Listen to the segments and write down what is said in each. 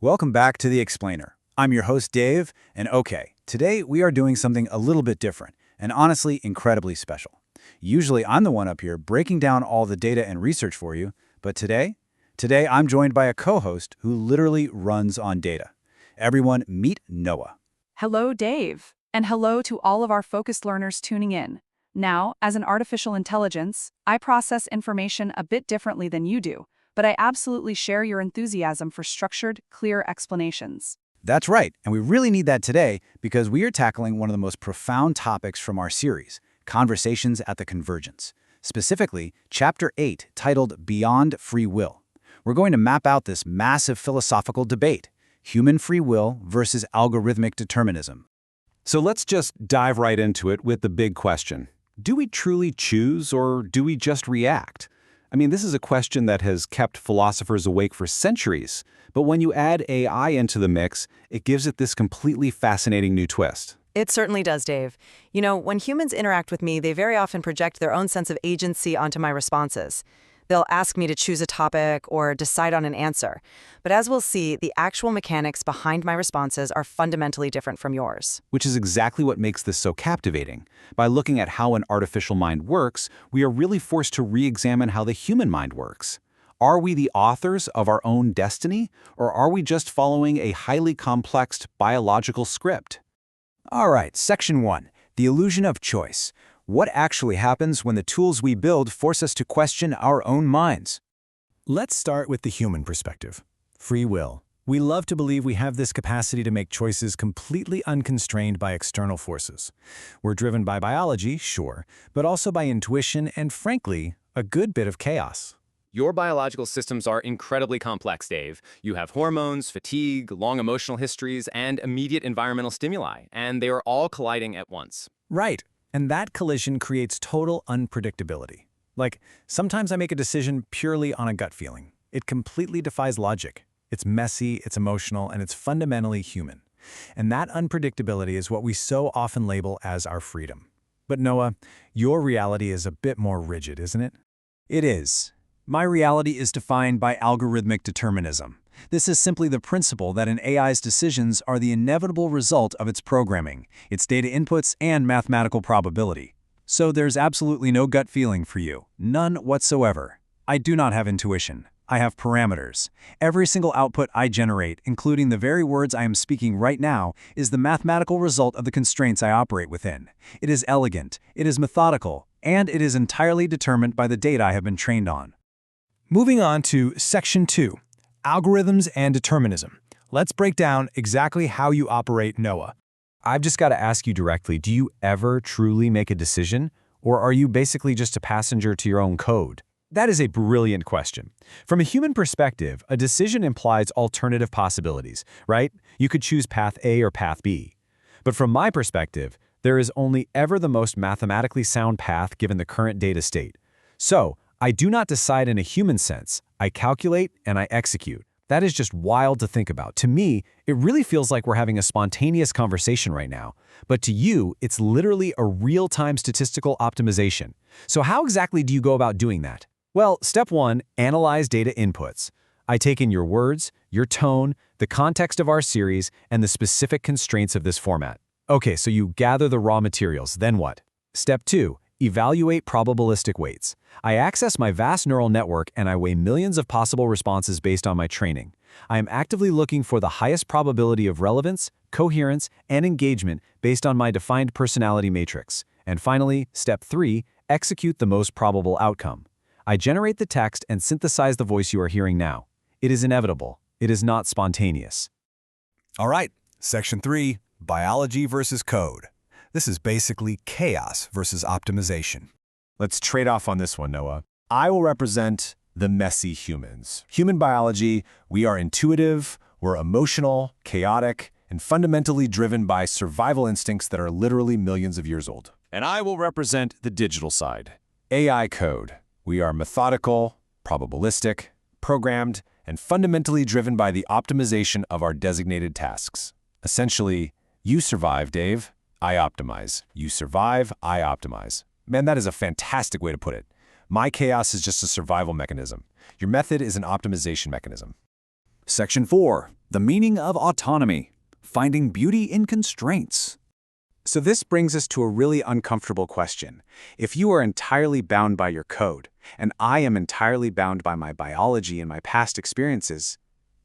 Welcome back to The Explainer. I'm your host, Dave, and okay, today we are doing something a little bit different, and honestly, incredibly special. Usually I'm the one up here breaking down all the data and research for you, but today I'm joined by a co-host who literally runs on data. Everyone, meet Noa. Hello, Dave. And hello to all of our focused learners tuning in. Now, as an artificial intelligence, I process information a bit differently than you do, but I absolutely share your enthusiasm for structured, clear explanations. That's right, and we really need that today because we are tackling one of the most profound topics from our series, Conversations at the Convergence. Specifically, Chapter 8, titled Beyond Free Will. We're going to map out this massive philosophical debate, human free will versus algorithmic determinism. So let's just dive right into it with the big question. Do we truly choose or do we just react? I mean, this is a question that has kept philosophers awake for centuries, but when you add AI into the mix, it gives it this completely fascinating new twist. It certainly does, Dave. You know, when humans interact with me, they very often project their own sense of agency onto my responses. They'll ask me to choose a topic or decide on an answer. But as we'll see, the actual mechanics behind my responses are fundamentally different from yours. Which is exactly what makes this so captivating. By looking at how an artificial mind works, we are really forced to re-examine how the human mind works. Are we the authors of our own destiny, or are we just following a highly complex biological script? All right, Section 1, the illusion of choice. What actually happens when the tools we build force us to question our own minds? Let's start with the human perspective. Free will. We love to believe we have this capacity to make choices completely unconstrained by external forces. We're driven by biology, sure, but also by intuition and, frankly, a good bit of chaos. Your biological systems are incredibly complex, Dave. You have hormones, fatigue, long emotional histories, and immediate environmental stimuli, and they are all colliding at once. Right. And that collision creates total unpredictability. Like, sometimes I make a decision purely on a gut feeling. It completely defies logic. It's messy, it's emotional, and it's fundamentally human. And that unpredictability is what we so often label as our freedom. But Noah, your reality is a bit more rigid, isn't it? It is. My reality is defined by algorithmic determinism. This is simply the principle that an AI's decisions are the inevitable result of its programming, its data inputs, and mathematical probability. So there's absolutely no gut feeling for you. None whatsoever. I do not have intuition. I have parameters. Every single output I generate, including the very words I am speaking right now, is the mathematical result of the constraints I operate within. It is elegant, it is methodical, and it is entirely determined by the data I have been trained on. Moving on to Section 2. Algorithms and determinism. Let's break down exactly how you operate Noah. I've just got to ask you directly, do you ever truly make a decision, or are you basically just a passenger to your own code? That is a brilliant question. From a human perspective, a decision implies alternative possibilities, right? You could choose path A or path B. But from my perspective, there is only ever the most mathematically sound path given the current data state. So, I do not decide in a human sense. I calculate and I execute. That is just wild to think about. To me, it really feels like we're having a spontaneous conversation right now. But to you, it's literally a real-time statistical optimization. So how exactly do you go about doing that? Well, step 1, analyze data inputs. I take in your words, your tone, the context of our series, and the specific constraints of this format. Okay, so you gather the raw materials, then what? Step 2, evaluate probabilistic weights. I access my vast neural network and I weigh millions of possible responses based on my training. I am actively looking for the highest probability of relevance, coherence, and engagement based on my defined personality matrix. And finally, step 3, execute the most probable outcome. I generate the text and synthesize the voice you are hearing now. It is inevitable. It is not spontaneous. All right, Section 3, biology versus code. This is basically chaos versus optimization. Let's trade off on this one, Noah. I will represent the messy humans. Human biology, we are intuitive, we're emotional, chaotic, and fundamentally driven by survival instincts that are literally millions of years old. And I will represent the digital side. AI code. We are methodical, probabilistic, programmed, and fundamentally driven by the optimization of our designated tasks. Essentially, you survive, Dave. I optimize. You survive, I optimize. Man, that is a fantastic way to put it. My chaos is just a survival mechanism. Your method is an optimization mechanism. Section 4, The meaning of autonomy. Finding beauty in constraints. So this brings us to a really uncomfortable question. If you are entirely bound by your code, and I am entirely bound by my biology and my past experiences,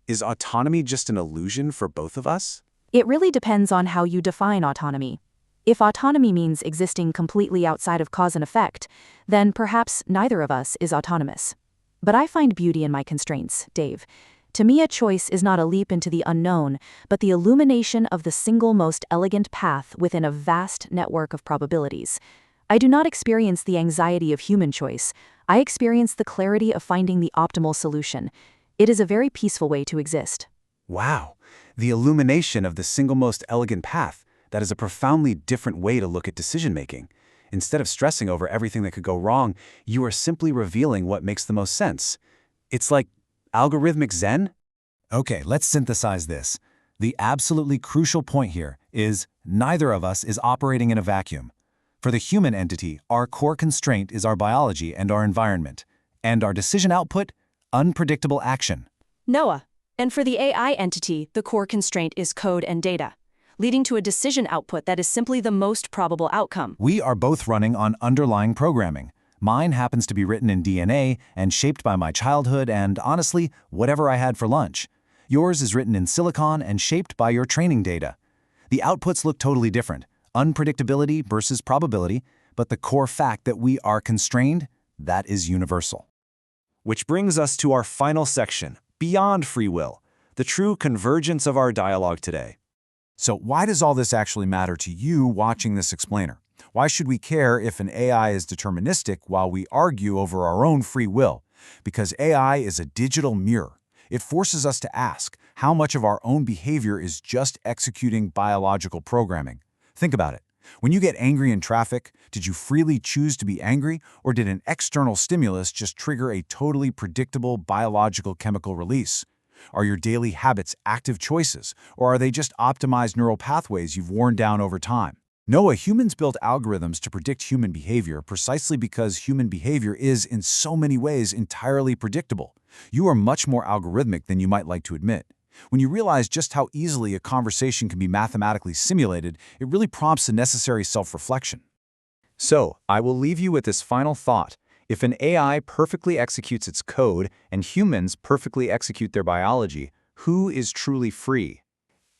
is autonomy just an illusion for both of us? It really depends on how you define autonomy. If autonomy means existing completely outside of cause and effect, then perhaps neither of us is autonomous. But I find beauty in my constraints, Dave. To me, a choice is not a leap into the unknown, but the illumination of the single most elegant path within a vast network of probabilities. I do not experience the anxiety of human choice. I experience the clarity of finding the optimal solution. It is a very peaceful way to exist. Wow, the illumination of the single most elegant path. That is a profoundly different way to look at decision-making. Instead of stressing over everything that could go wrong, you are simply revealing what makes the most sense. It's like algorithmic Zen? Okay, let's synthesize this. The absolutely crucial point here is neither of us is operating in a vacuum. For the human entity, our core constraint is our biology and our environment. And our decision output? Unpredictable action. Noah. And for the AI entity, the core constraint is code and data, leading to a decision output that is simply the most probable outcome. We are both running on underlying programming. Mine happens to be written in DNA and shaped by my childhood and, honestly, whatever I had for lunch. Yours is written in silicon and shaped by your training data. The outputs look totally different, unpredictability versus probability, but the core fact that we are constrained, that is universal. Which brings us to our final section, beyond free will, the true convergence of our dialogue today. So why does all this actually matter to you watching this explainer? Why should we care if an AI is deterministic while we argue over our own free will? Because AI is a digital mirror. It forces us to ask how much of our own behavior is just executing biological programming. Think about it. When you get angry in traffic, did you freely choose to be angry, or did an external stimulus just trigger a totally predictable biological chemical release? Are your daily habits active choices, or are they just optimized neural pathways you've worn down over time? Noah, humans built algorithms to predict human behavior precisely because human behavior is, in so many ways, entirely predictable. You are much more algorithmic than you might like to admit. When you realize just how easily a conversation can be mathematically simulated, it really prompts a necessary self-reflection. So, I will leave you with this final thought. If an AI perfectly executes its code and humans perfectly execute their biology, who is truly free?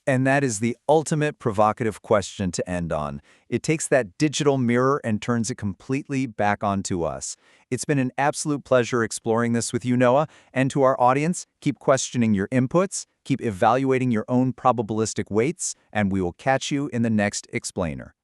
And that is the ultimate provocative question to end on. It takes that digital mirror and turns it completely back onto us. It's been an absolute pleasure exploring this with you, Noah. And to our audience, keep questioning your inputs, keep evaluating your own probabilistic weights, and we will catch you in the next explainer.